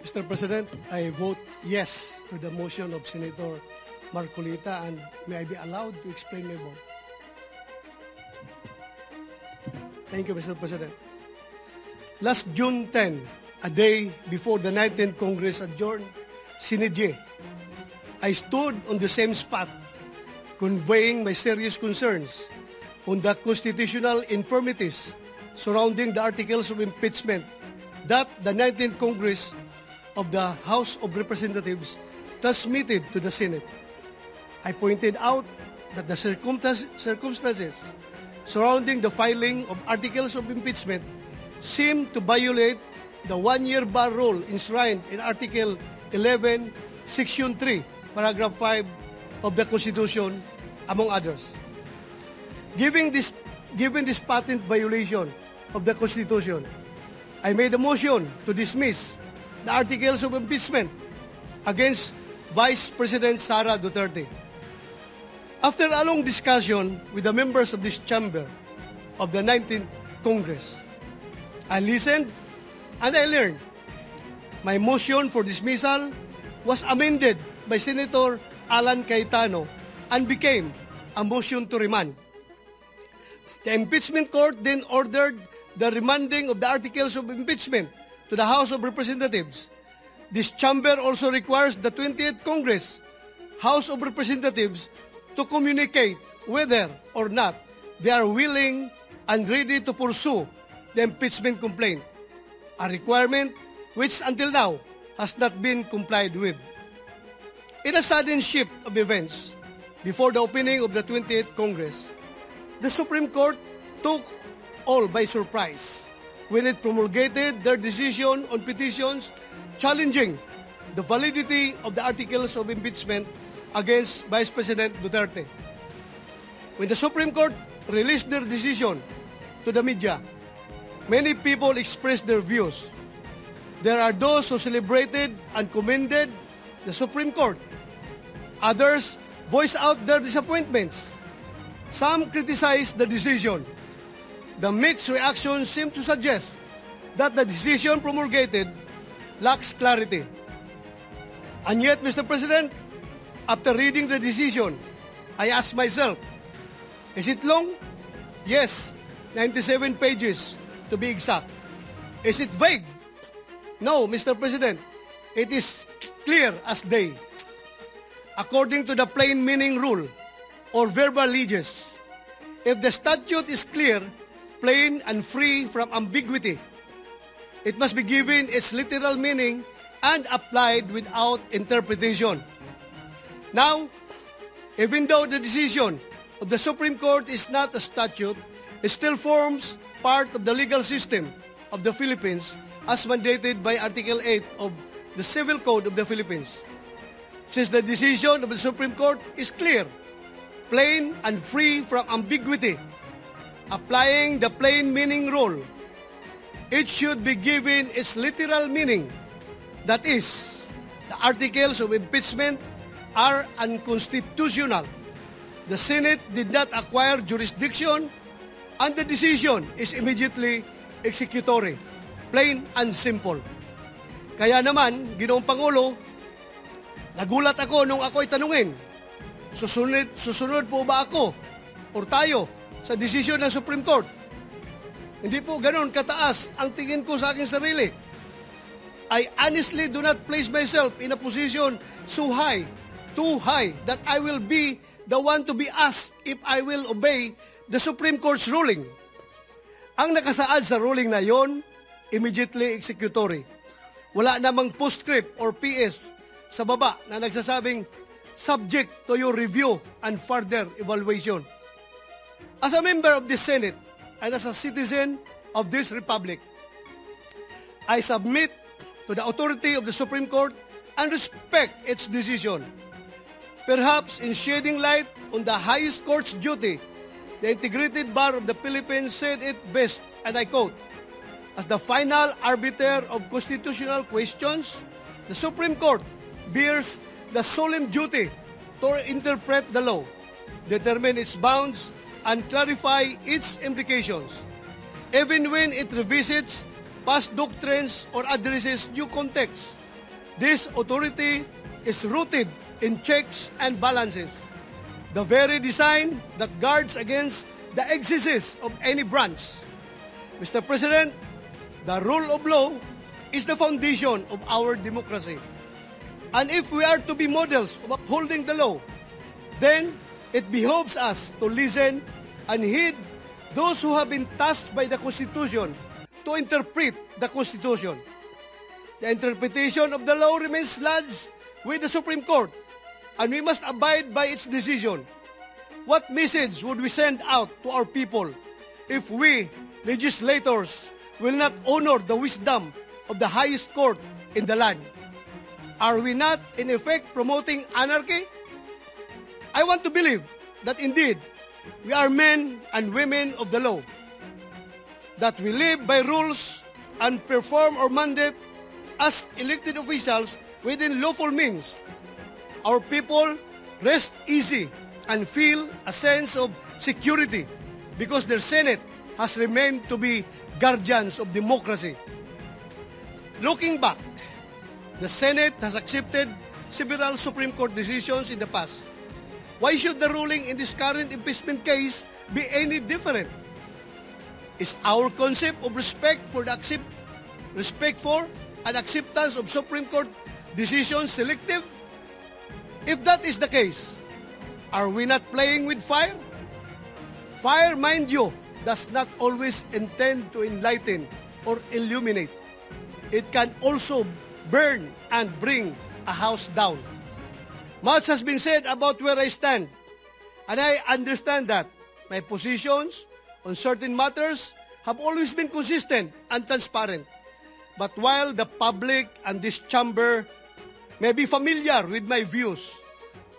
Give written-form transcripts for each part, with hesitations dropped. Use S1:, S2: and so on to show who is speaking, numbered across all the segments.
S1: Mr. President, I vote yes to the motion of Senator Marcolita, and may I be allowed to explain my vote? Thank you, Mr. President. Last June 10, a day before the 19th Congress adjourned, sinidye, I stood on the same spot, conveying my serious concerns on the constitutional infirmities surrounding the articles of impeachment that the 19th Congress of the House of Representatives transmitted to the Senate. I pointed out that the circumstances surrounding the filing of articles of impeachment seem to violate the one-year bar rule enshrined in Article 11, Section 3, Paragraph 5 of the Constitution, among others. Given this patent violation of the Constitution, I made a motion to dismiss the articles of impeachment against Vice President Sara Duterte. After a long discussion with the members of this chamber of the 19th Congress, I listened and I learned. My motion for dismissal was amended by Senator Alan Cayetano and became a motion to remand. The impeachment court then ordered the remanding of the articles of impeachment to the House of Representatives. This chamber also requires the 20th Congress House of Representatives to communicate whether or not they are willing and ready to pursue the impeachment complaint, a requirement which until now has not been complied with. In a sudden shift of events, before the opening of the 20th Congress, the Supreme Court took all by surprise when it promulgated their decision on petitions challenging the validity of the articles of impeachment against Vice President Duterte. When the Supreme Court released their decision to the media, many people expressed their views. There are those who celebrated and commended the Supreme Court. Others voiced out their disappointments. Some criticized the decision. The mixed reactions seem to suggest that the decision promulgated lacks clarity. And yet, Mr. President, after reading the decision, I asked myself, is it long? Yes, 97 pages to be exact. Is it vague? No, Mr. President, it is clear as day. According to the plain meaning rule or verbal leges, if the statute is clear, plain and free from ambiguity, it must be given its literal meaning and applied without interpretation. Now, even though the decision of the Supreme Court is not a statute, it still forms part of the legal system of the Philippines as mandated by Article 8 of the Civil Code of the Philippines. Since the decision of the Supreme Court is clear, plain and free from ambiguity, applying the plain meaning rule, it should be given its literal meaning. That is, the articles of impeachment are unconstitutional. The Senate did not acquire jurisdiction, and the decision is immediately executory. Plain and simple. Kaya naman, Ginoong Pangulo, nagulat ako nung ako'y tanungin, susunod po ba ako o tayo sa desisyon ng Supreme Court? Hindi po ganon kataas ang tingin ko sa aking sarili. I honestly do not place myself in a position so high, too high, that I will be the one to be asked if I will obey the Supreme Court's ruling. Ang nakasaad sa ruling na yon, immediately executory. Wala namang postscript or PS sa baba na nagsasabing subject to your review and further evaluation. As a member of the Senate and as a citizen of this republic, I submit to the authority of the Supreme Court and respect its decision. Perhaps in shedding light on the highest court's duty, the Integrated Bar of the Philippines said it best, and I quote, "As the final arbiter of constitutional questions, the Supreme Court bears the solemn duty to interpret the law, determine its bounds, and clarify its implications, even when it revisits past doctrines or addresses new context This authority is rooted in checks and balances, the very design that guards against the excesses of any branch. Mr. President, the rule of law is the foundation of our democracy. And if we are to be models of upholding the law, then it behoves us to listen and heed those who have been tasked by the Constitution to interpret the Constitution. The interpretation of the law remains lodged with the Supreme Court, and we must abide by its decision. What message would we send out to our people if we, legislators, will not honor the wisdom of the highest court in the land? Are we not, in effect, promoting anarchy? I want to believe that indeed we are men and women of the law, that we live by rules and perform our mandate as elected officials within lawful means. Our people rest easy and feel a sense of security because their Senate has remained to be guardians of democracy. Looking back, the Senate has accepted several Supreme Court decisions in the past. Why should the ruling in this current impeachment case be any different? Is our concept of respect for and acceptance of Supreme Court decisions selective? If that is the case, are we not playing with fire? Fire, mind you, does not always intend to enlighten or illuminate. It can also burn and bring a house down. Much has been said about where I stand, and I understand that my positions on certain matters have always been consistent and transparent. But while the public and this chamber may be familiar with my views,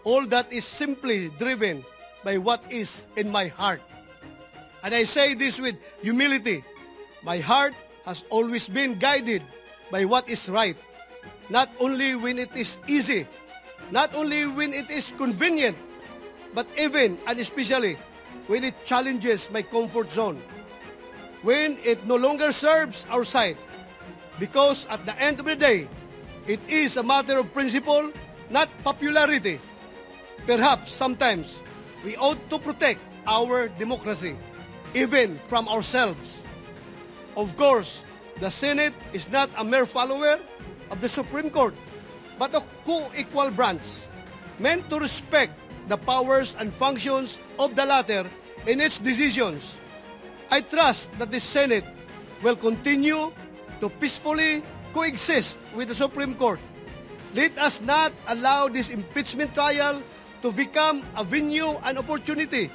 S1: all that is simply driven by what is in my heart. And I say this with humility. My heart has always been guided by what is right, not only when it is easy, not only when it is convenient, but even and especially when it challenges my comfort zone, when it no longer serves our side. Because at the end of the day, it is a matter of principle, not popularity. Perhaps sometimes we ought to protect our democracy, even from ourselves. Of course, the Senate is not a mere follower of the Supreme Court, but a co-equal branch, meant to respect the powers and functions of the latter in its decisions. I trust that the Senate will continue to peacefully coexist with the Supreme Court. Let us not allow this impeachment trial to become a venue and opportunity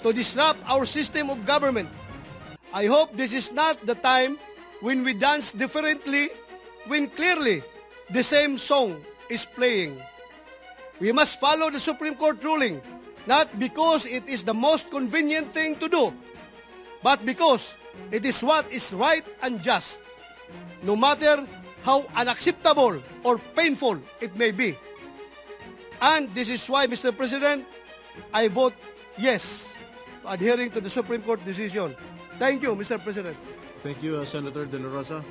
S1: to disrupt our system of government. I hope this is not the time when we dance differently when clearly the same song is playing. We must follow the Supreme Court ruling, not because it is the most convenient thing to do, but because it is what is right and just, no matter how unacceptable or painful it may be. And this is why, Mr. President, I vote yes to adhering to the Supreme Court decision. Thank you, Mr. President.
S2: Thank you, Senator De La Rosa.